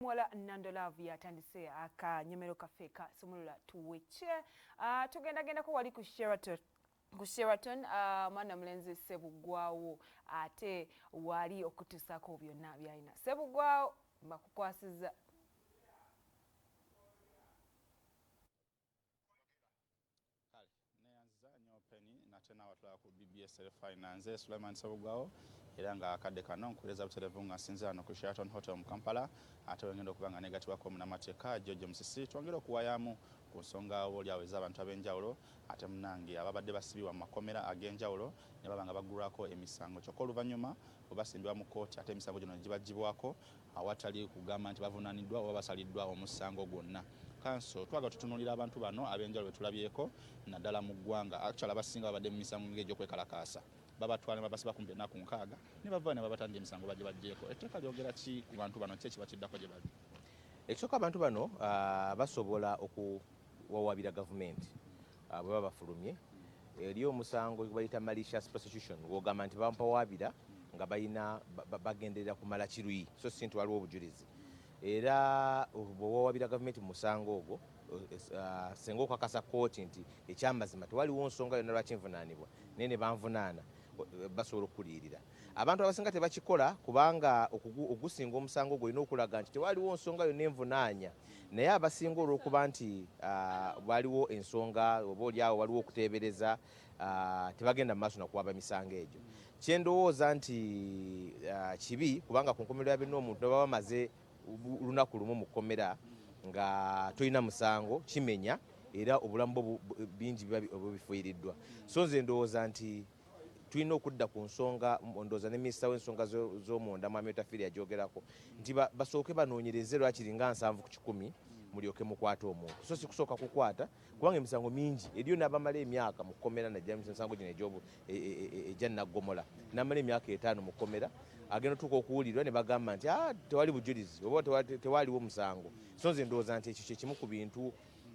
Mwala Nandolavu yatandise akanyomero kaffe ka Somolola tuweche tugendako wali ku Sheraton mwana mulenzi Sebugwawo ate wali okutusako byonna byalina Sebugwawo bakukwasiza tena watula ku BBS Finance Suleiman Sebugwawo era nga akadde kano nkuweza buterevu nga sinza no ku Sheraton Hotel mu Kampala ate wengendo kubanga negative ko mu namateeka George Musisi twongera okuwayamu ku nsonga oli aweza abantu abenjawulo ate munange ababadde basibibwa mu makomera ag'enjawulo ne babanga bagulwako emisango kyokka oluvannyuma obasimbibwa mu kooti ate emisango gino gibagibwako awatali kugamba nti bavunaaniddwa oba basaliddwa omusango gwonna. Kanso twaga tutunulira abantu bano abenjawulo betulabyeko naddala mu ggwanga actually abasinga babadde mu misango ng'egy'okwekalakaasa babatwala babasiba kumpi ennaku 6 ne bava ne babatandika emisango bagibaggyeko etteeka lyogera ki ku bantu bano kye kibakiddako gye bali ekisooka abantu bano basobola okuwawabira gavumenti bwe baba bafulumye eri omusango bayita malicious prosecution wogamba nti bampawabira nga bayina bagenderera kumala kiruyi so si nti waliwo obujulizi era bwowawabira gavumenti mu musango ogwo senga okakasa kooti nti ekyamazima tewaliwo nsonga yonna lwaki nvunaanibwa naye ne banvunaana basobola okuliirira abantu abasinga tebakikola kubanga ogusinga omusango gwo olina okulaga nti tewaliwo nsonga yonna envunaanya naye abasinga olw'okuba nti waliwo ensonga oba oliawo waliwo okuteebereza tebagenda mu maaso nakuwaba misango egyo kyendowooza nti kibi kubanga ku nkomerero ya byonna omuntu baba bamaze lunaku lumu mu kkomera nga tolina musango kimenya era obulamu bingi bifuiriddwa so nze ndowooza nti tulina okudda ku nsonga ndowooza ne minisita w'ensonga z'omunda Mwami Otafiire yagyogerako nti basooke banoonyereze lwakiri nga 7 ku 100 mulyoke mukwate omuntu so si kusooka kukwata kubanga emisango mingi eriyo n'abamala emyaka mu kkomera najja emisango gino egya Naggomola n'amala emyaka 5 mu kkomera agenda tuka okuwulirwa ne bagamba nti tewali bujulizi oba tewaliwo musango so nze ndowooza nti ekyo kyekimu ku bintu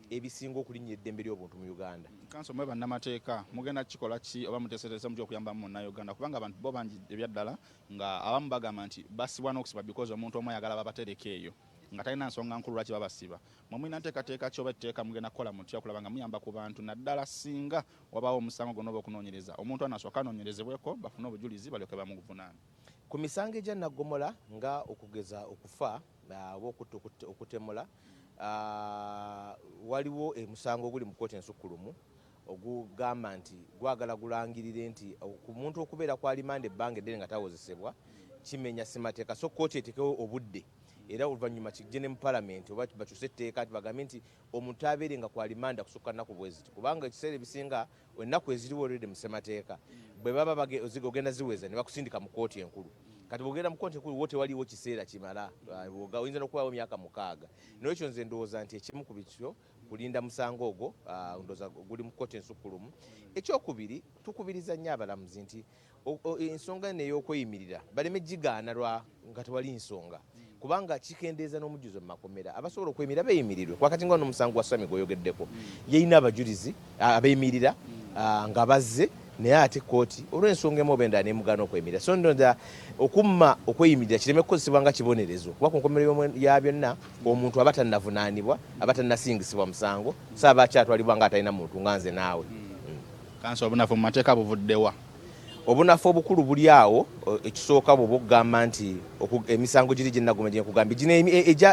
ebisinga okulinnya eddembe ly'obuntu mu Uganda. Kanso mwe bannamateeka mugenda kikola ki oba muteeseteeza mu gy'okuyamba mu Uganda kubanga abantu bo bangi ebyaddala nga abamu bagamba nti basibwa n'okusibwa because omuntu omu ayagala babatereka eyo nga talina nsonga nkulu lwaki babasiba mwe mulina nteekateeka ki oba etteeka mugenda kukola mutya okulaba nga muyamba ku bantu naddala singa wabaawo omusango gwonna oba okunoonyereza omuntu anasooka anoonyerezebweko bafune obujulizi balyoke bamuvunaane. Ku misango egya Naggomola nga okugeza okufa oba okutemula waliwo emusango oguli mu kooti ensukkulumu ogugamba nti gwagala gulangirire nti ku muntu okubeera ku alimanda ebbanga eddene nga tawozesebwa kimenya ssemateeka so kooti etekewo obudde era oluvannyuma kijje ne mu palamenti oba bakyuse etteeka nti bagambe nti omuntu abeere nga ku alimanda kusukka nnaku bweziti kubanga ekiseera ebisinga ennaku eziriwo olwedde mu ssemateeka bwe baba ogenda ziweza ne bakusindika mu kooti enkulu kati bwogenda mu kooti enkulu wo tewaliwo kiseera kimala oyinza n'okubawo emyaka 6 n'ekyo nze ndowooza nti ekimu ku bityo kulinda musango ogwo ndowooza guli mu kooti ensukkulumu. Ekyokubiri tukubiriza nnyo abalamuzi nti ensonga eno ey'okweyimirira baleme gigaana nga tewali nsonga kubanga kikendeeza n'omujjuzo mu makomera abasobola okweyimirira beeyimirirwe kwakati nga n'omusango gwa Sami gwoyogeddeko yeyina abajulizi abeeyimirira nga bazze naye ate kooti olw'ensonga emu oba endala nemugaana okweyimirira so ndowooza okumma okweyimirira kireme kukozesebwa nga kibonerezo kuba ku nkomerero ya byonna omuntu aba tannavunaanibwa aba tannasingisibwa musango saaba akyatwalibwa nga atalina muntu nga nze naawe. Kanso obunafu mu mateeka buvuddewa obunafu obukulu buli awo ekisooka bwe okugamba nti emisango giri gyenagoma gye nkugambye gino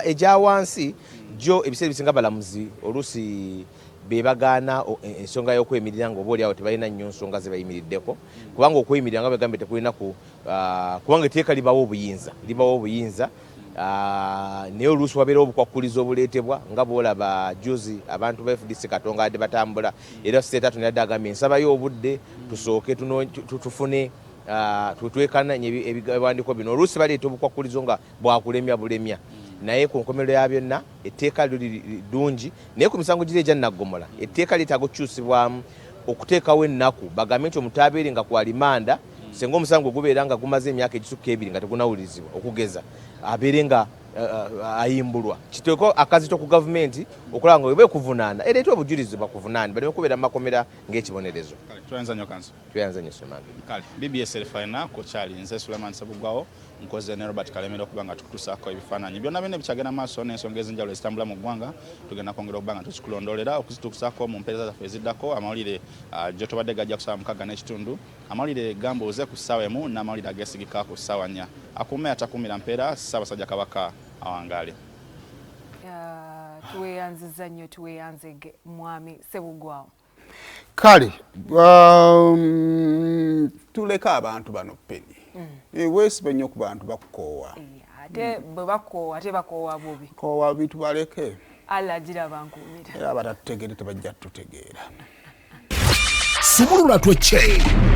egya wansi gyo ebiseera bisinga balamuzi oluusi bebagaana ensonga y'okweyimirira nga oba oliawo tebalina nnyo nsonga ze bayimiriddeko kubanga okweyimirira nga begambye tekulina kubanga etteeka libawo obuyinza naye oluusi wabeerawo obukwakkulizo obuleetebwa nga bwolaba juzi abantu ba FDC Katonga adde batambula era state atoni adde agambye nsabayo obudde tusooke tufune twekananye ebiwandiiko bino oluusi baleeta obukwakkulizo nga bwakulemya bulemya naye ku nkomerero ya byonna etteeka liri ddungi naye ku misango giri egya Naggomola etteeka litaaga okukyusibwamu okuteekawo ennaku bagambe nti omuntu abeere nga ku alimanda senga omusango gubeera nga gumaze emyaka egisukka 2 nga tegunawulirizibwa okugeza abeere nga ayimbulwa kiteeko akazito ku gavumenti okulaba nga webe kuvunaana ereeta obujulizi bakuvunaani baleme kubeera mu makomera ng'ekibonerezo. Tuyanza nnyo Kanso. Tuyanza nnyo Suleiman. Kale BBS Final ko kyali nze Suleiman Sebugwawo nkoze ne Robert Kalemera okuba nga tukutusaako ebifaananyi byonna byonna bikyagenda maaso n'ensonga ez'enjawulo ezitambula mu ggwanga tugenda kwongera okuba nga tukikulondolera okuzituusaako mu mpeereza zaffe eziddako amawulire gy'otobadde gajja ku ssaawa 6:30 amawulire gambuuze ku ssaawa 1 n'amawulire ageesigika ku ssaawa 4 akuume atakuumira mpeera Ssaabasajja Kabaka awangaale. Tuweyanziza nnyo tuweyanzege mwami Ssebuggwawo. Kale tuleka abantu bano peni weesibe nnyo ku bantu bakukoowa ate bwe bakoowa ate bakoowa bubi koowa bintu baleke Allah agira bankuumira era abatatutegeere tebajja tutegeera Sumulula twecce